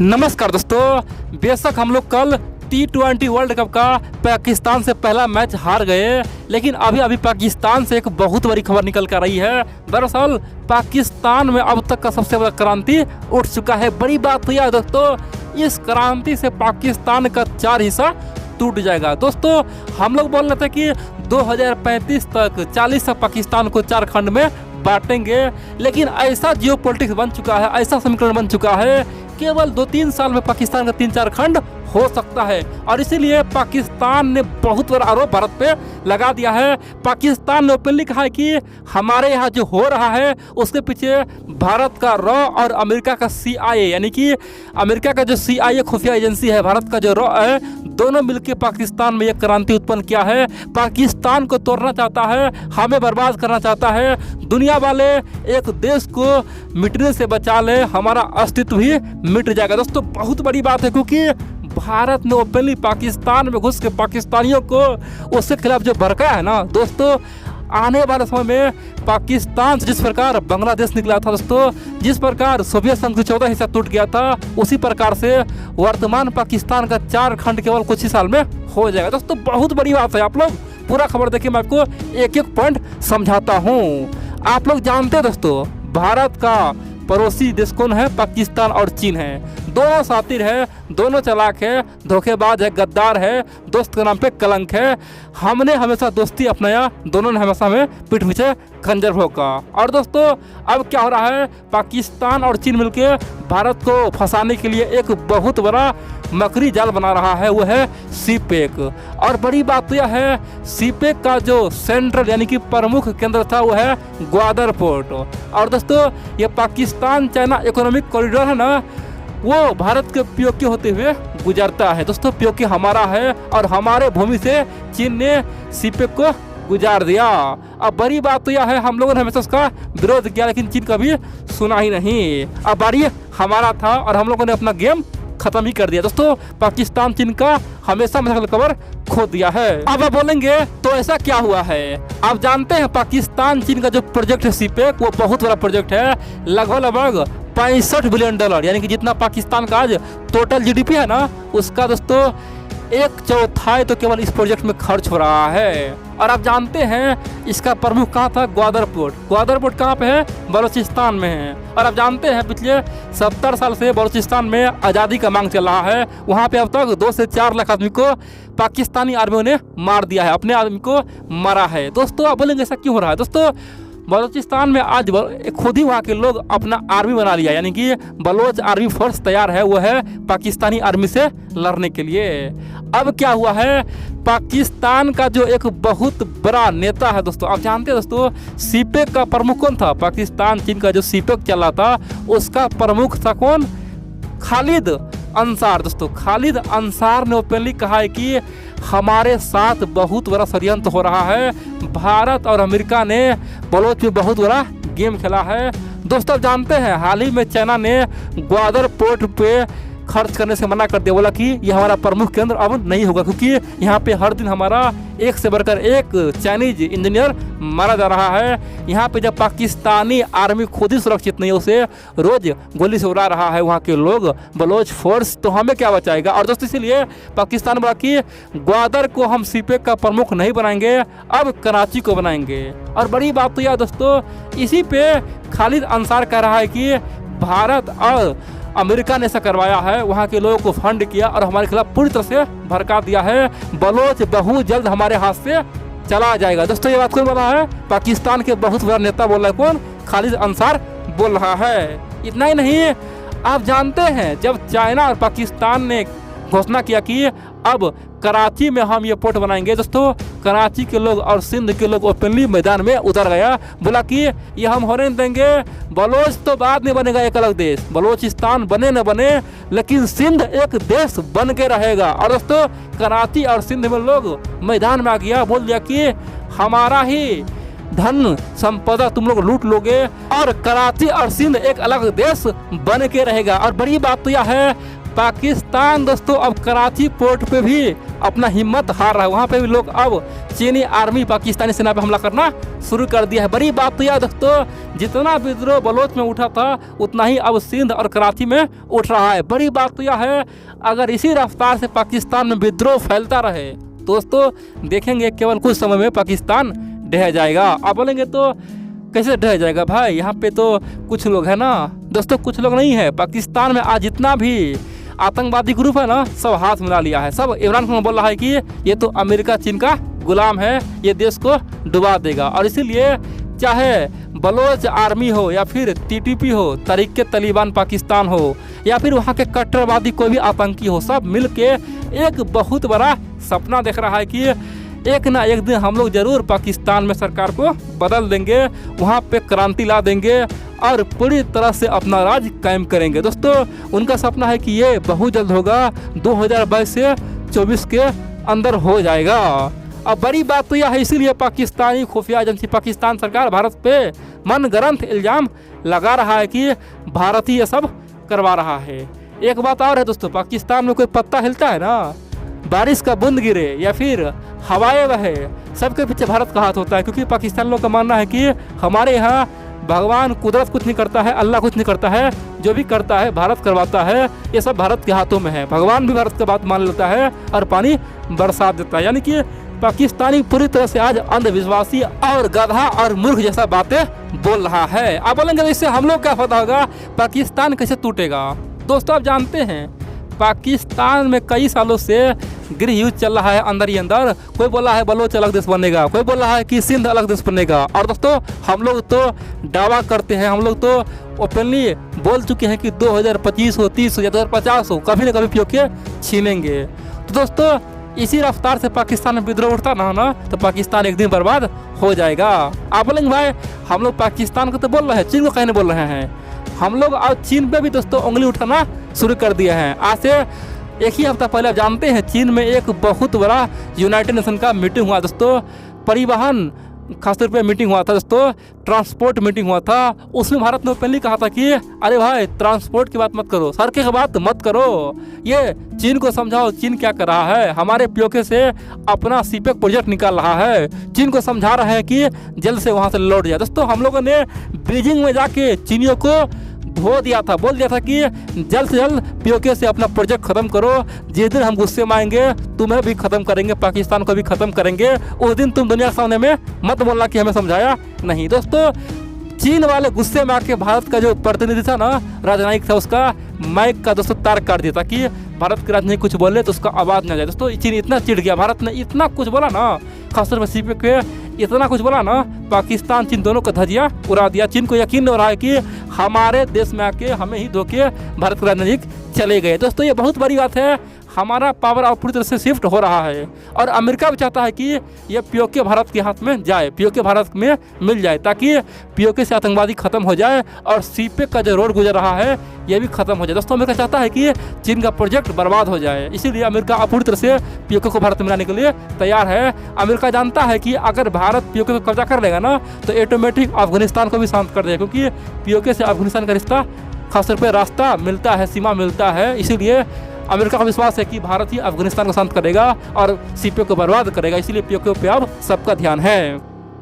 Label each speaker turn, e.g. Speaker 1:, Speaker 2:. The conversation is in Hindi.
Speaker 1: नमस्कार दोस्तों, बेशक हम लोग कल T20 वर्ल्ड कप का पाकिस्तान से पहला मैच हार गए, लेकिन अभी पाकिस्तान से एक बहुत बड़ी खबर निकल कर रही है। दरअसल पाकिस्तान में अब तक का सबसे बड़ा क्रांति उठ चुका है। बड़ी बात तो यह है दोस्तों, इस क्रांति से पाकिस्तान का 4 हिस्सा टूट जाएगा। दोस्तों हम लोग बोल रहे थे कि 2035 तक 40 तक पाकिस्तान को 4 खंड में बांटेंगे, लेकिन ऐसा जियो पॉलिटिक्स बन चुका है, ऐसा समीकरण बन चुका है, केवल 2-3 साल में पाकिस्तान का 3-4 खंड हो सकता है। और इसीलिए पाकिस्तान ने बहुत बड़ा आरोप भारत पे लगा दिया है। पाकिस्तान ने ओपनली कहा है कि हमारे यहाँ जो हो रहा है उसके पीछे भारत का रॉ और अमेरिका का CIA, यानी कि अमेरिका का जो CIA खुफिया एजेंसी है, भारत का जो रॉ है, दोनों मिलकर पाकिस्तान में एक क्रांति उत्पन्न किया है। पाकिस्तान को तोड़ना चाहता है, हमें बर्बाद करना चाहता है। दुनिया वाले एक देश को मिटने से बचा ले, हमारा अस्तित्व भी मिट जाएगा। दोस्तों बहुत बड़ी बात है, क्योंकि भारत ने ओपनली पाकिस्तान में घुस के पाकिस्तानियों को उसके खिलाफ जो भड़काया है ना दोस्तों, आने वाले समय में पाकिस्तान से जिस प्रकार बांग्लादेश निकला था दोस्तों, जिस प्रकार सोवियत संघ का 14 हिस्सा टूट गया था, उसी प्रकार से वर्तमान पाकिस्तान का 4 खंड केवल कुछ ही साल में हो जाएगा। दोस्तों बहुत बड़ी बात है, आप लोग पूरा खबर देखिए, मैं आपको एक पॉइंट समझाता हूँ। आप लोग जानते हैं दोस्तों, भारत का पड़ोसी देश कौन है? पाकिस्तान और चीन है। दोनों सातिर है, दोनों चालाक है, धोखेबाज है, गद्दार है, दोस्त के नाम पे कलंक है। हमने हमेशा दोस्ती अपनाया, दोनों ने हमेशा हमें पीठ पीछे खंजर भोंका। और दोस्तों अब क्या हो रहा है, पाकिस्तान और चीन मिलके भारत को फंसाने के लिए एक बहुत बड़ा मकरी जाल बना रहा है, वो है सीपेक। और बड़ी बात तो यह है, सीपेक का जो सेंट्रल यानी कि प्रमुख केंद्र था वो है ग्वादर पोर्ट। और दोस्तों ये पाकिस्तान चाइना इकोनॉमिक कॉरिडोर है ना, वो भारत के पीओके होते हुए गुजरता है। दोस्तों पीओके हमारा है और हमारे भूमि से चीन ने सीपेक को गुजार दिया। अब बड़ी बात तो यह है, हम लोगों ने हमेशा उसका विरोध किया, लेकिन चीन कभी सुना ही नहीं। अब बारी हमारा था और हम लोगों ने अपना गेम खत्म ही कर दिया। दोस्तों पाकिस्तान चीन का हमेशा मसला कवर खो दिया है। अब आप बोलेंगे तो ऐसा क्या हुआ है? आप जानते हैं पाकिस्तान चीन का जो प्रोजेक्ट है सीपेक, वो बहुत बड़ा प्रोजेक्ट है। लगभग 65 बिलियन डॉलर, यानी कि जितना पाकिस्तान का आज टोटल GDP है ना, उसका दोस्तों 1/4 तो केवल इस प्रोजेक्ट में खर्च हो रहा है। और आप जानते हैं इसका प्रमुख कहाँ था? ग्वादर पोर्ट। ग्वादर पोर्ट कहाँ पे है? बलूचिस्तान में है। और आप जानते हैं पिछले 70 साल से बलूचिस्तान में आज़ादी का मांग चल रहा है। वहाँ पे अब तक 2 से 4 लाख आदमी को पाकिस्तानी आर्मियों ने मार दिया है, अपने आदमी को मारा है। दोस्तों आप बोलेंगे ऐसा क्यों हो रहा है? दोस्तों बलूचिस्तान में आज खुद ही वहाँ के लोग अपना आर्मी बना लिया, यानी कि बलोच आर्मी फोर्स तैयार है, वो है पाकिस्तानी आर्मी से लड़ने के लिए। अब क्या हुआ है, पाकिस्तान का जो एक बहुत बड़ा नेता है दोस्तों, आप जानते हैं दोस्तों सीपेक का प्रमुख कौन था? पाकिस्तान चीन का जो सीपेक चल रहा था उसका प्रमुख था कौन? खालिद अंसार। दोस्तों खालिद अंसार ने ओपनली कहा है कि हमारे साथ बहुत बड़ा षड्यंत्र हो रहा है, भारत और अमेरिका ने बलोच में बहुत बड़ा गेम खेला है। दोस्तों जानते हैं हाल ही में चाइना ने ग्वादर पोर्ट पे खर्च करने से मना कर दिया, बोला कि ये हमारा प्रमुख केंद्र अब नहीं होगा, क्योंकि यहाँ पे हर दिन हमारा एक से बढ़कर एक चाइनीज इंजीनियर मारा जा रहा है। यहाँ पे जब पाकिस्तानी आर्मी खुद ही सुरक्षित नहीं है, उसे रोज गोली से उड़ा रहा है वहाँ के लोग, बलोच फोर्स, तो हमें क्या बचाएगा? और दोस्तों इसीलिए पाकिस्तान बोला कि ग्वादर को हम सीपेक का प्रमुख नहीं बनाएंगे, अब कराची को बनाएंगे। और बड़ी बात तो यह दोस्तों, इसी पे खालिद अंसार कह रहा है कि भारत और अमेरिका ने ऐसा करवाया है, वहाँ के लोगों को फंड किया और हमारे खिलाफ पूरी तरह से भड़का दिया है। बलोच बहुत जल्द हमारे हाथ से चला जाएगा। दोस्तों ये बात कौन बोल रहा है? पाकिस्तान के बहुत बड़ा नेता बोल रहा है, कौन? खालिद अंसार बोल रहा है। इतना ही नहीं, आप जानते हैं जब चाइना और पाकिस्तान ने घोषणा किया कि अब कराची में हम ये पोर्ट बनाएंगे, दोस्तों कराची के लोग और सिंध के लोग ओपनली मैदान में उतर गया, बोला कि ये हम होने नहीं देंगे। बलोच तो बाद में बनेगा एक अलग देश, बलोचिस्तान बने न बने, लेकिन सिंध एक देश बन के रहेगा। और दोस्तों कराची और सिंध में लोग मैदान में आ गया, बोल दिया कि हमारा ही धन संपदा तुम लोग लूट लोगे और कराची और सिंध एक अलग देश बन के रहेगा। और बड़ी बात तो यह है, पाकिस्तान दोस्तों अब कराची पोर्ट पे भी अपना हिम्मत हार रहा है। वहाँ पे भी लोग अब चीनी आर्मी पाकिस्तानी सेना पे हमला करना शुरू कर दिया है। बड़ी बात तो यह दोस्तों, जितना विद्रोह बलोच में उठा था उतना ही अब सिंध और कराची में उठ रहा है। बड़ी बात तो यह है, अगर इसी रफ्तार से पाकिस्तान में विद्रोह फैलता रहे दोस्तों, देखेंगे केवल कुछ समय में पाकिस्तान ढह जाएगा। आप बोलेंगे तो कैसे ढह जाएगा भाई, यहाँ पे तो कुछ लोग हैं ना दोस्तों, कुछ लोग नहीं है। पाकिस्तान में आज जितना भी आतंकवादी ग्रुप है ना, सब हाथ मिला लिया है। सब इमरान खान बोल रहा है कि ये तो अमेरिका चीन का गुलाम है, ये देश को डुबा देगा। और इसीलिए चाहे बलोच आर्मी हो या फिर TTP हो, तहरीक तालिबान पाकिस्तान हो, या फिर वहाँ के कट्टरवादी कोई भी आतंकी हो, सब मिल के एक बहुत बड़ा सपना देख रहा है कि एक ना एक दिन हम लोग जरूर पाकिस्तान में सरकार को बदल देंगे, वहाँ पे क्रांति ला देंगे और पूरी तरह से अपना राज कायम करेंगे। दोस्तों उनका सपना है कि ये बहुत जल्द होगा, 2022 से 24 के अंदर हो जाएगा। अब बड़ी बात तो यह है, इसीलिए पाकिस्तानी खुफिया एजेंसी पाकिस्तान सरकार भारत पे मनगढ़ंत इल्ज़ाम लगा रहा है कि भारत ही ये सब करवा रहा है। एक बात और है दोस्तों, पाकिस्तान में कोई पत्ता हिलता है ना, बारिश का बूंद गिरे या फिर हवाएं बहे, सबके पीछे भारत का हाथ होता है। क्योंकि पाकिस्तान लोग का मानना है कि हमारे यहाँ भगवान कुदरत कुछ नहीं करता है, अल्लाह कुछ नहीं करता है, जो भी करता है भारत करवाता है, ये सब भारत के हाथों में है। भगवान भी भारत का बात मान लेता है और पानी बरसात देता है। यानी कि पाकिस्तानी पूरी तरह से आज अंधविश्वासी और गधा और मूर्ख जैसा बातें बोल रहा है। आप बोलेंगे इससे हम लोग क्या फायदा होगा, पाकिस्तान कैसे टूटेगा। दोस्तों आप जानते हैं पाकिस्तान में कई सालों से गृह युद्ध चल रहा है अंदर ही अंदर। कोई बोला है बलोच अलग देश बनेगा, कोई बोला है कि सिंध अलग देश बनेगा। और दोस्तों हम लोग तो दावा करते हैं, हम लोग तो ओपनली बोल चुके हैं कि 2025 हो, 30 हो या 2050 हो, कभी न कभी POK छीनेंगे। तो दोस्तों इसी रफ्तार से पाकिस्तान में विद्रोह उठता ना तो पाकिस्तान एक दिन बर्बाद हो जाएगा। आप बोलेंगे भाई हम लोग पाकिस्तान को तो बोल रहे हैं, चीन को कहीं नहीं बोल रहे हैं। हम लोग अब चीन पे भी दोस्तों उंगली उठाना शुरू कर दिया है। आज से एक ही हफ्ता पहले आप जानते हैं चीन में एक बहुत बड़ा यूनाइटेड नेशन का मीटिंग हुआ दोस्तों, परिवहन खासतौर पे मीटिंग हुआ था दोस्तों, ट्रांसपोर्ट मीटिंग हुआ था। उसमें भारत ने पहले कहा था कि अरे भाई ट्रांसपोर्ट की बात मत करो, सड़कें की बात मत करो, ये चीन को समझाओ चीन क्या कर रहा है, हमारे POK से अपना CPEC प्रोजेक्ट निकाल रहा है, चीन को समझा रहा है कि जल्द से वहाँ से लौट जाए। दोस्तों हम लोगों ने बीजिंग में जाके चीनियों को धो दिया था, बोल दिया था कि जल्द से जल्द POK से अपना प्रोजेक्ट खत्म करो, जिस दिन हम गुस्से में आएंगे तुम्हें भी खत्म करेंगे, पाकिस्तान को भी खत्म करेंगे, उस दिन तुम दुनिया के सामने में मत बोलना कि हमें समझाया नहीं। दोस्तों चीन वाले गुस्से में आके भारत का जो प्रतिनिधि था ना, राजनयिक था, उसका माइक का दोस्तों तार काट दिया ताकि भारत के राजनयिक कुछ बोले तो उसका आवाज़ ना जाए। दोस्तों चीन इतना चिढ़ गया, भारत ने इतना कुछ बोला ना, खासतौर पर CPEC इतना कुछ बोला ना, पाकिस्तान चीन दोनों का धजिया उड़ा दिया। चीन को यकीन नहीं हो रहा है कि हमारे देश में आके हमें ही धोके भारत के राजनयिक चले गए। दोस्तों ये बहुत बड़ी बात है, हमारा पावर अब पूरी तरह से शिफ्ट हो रहा है और अमेरिका भी चाहता है कि ये POK भारत के हाथ में जाए, POK भारत में मिल जाए, ताकि POK से आतंकवादी खत्म हो जाए और CPEC का जो रोड गुजर रहा है ये भी खत्म हो जाए। दोस्तों अमेरिका चाहता है कि चीन का प्रोजेक्ट बर्बाद हो जाए, इसीलिए अमेरिका अब पूरी तरह से POK को भारत में लाने के लिए तैयार है। अमेरिका जानता है कि अगर भारत POK को कब्जा कर लेगा ना तो ऑटोमेटिक अफगानिस्तान को भी शांत कर देगा, क्योंकि POK से अफगानिस्तान का रिश्ता खासतौर पर रास्ता मिलता है, सीमा मिलता है। इसीलिए अमेरिका का विश्वास है कि भारत ही अफगानिस्तान को शांत करेगा और CPEC को बर्बाद करेगा, इसीलिए POK पे अब सबका ध्यान है।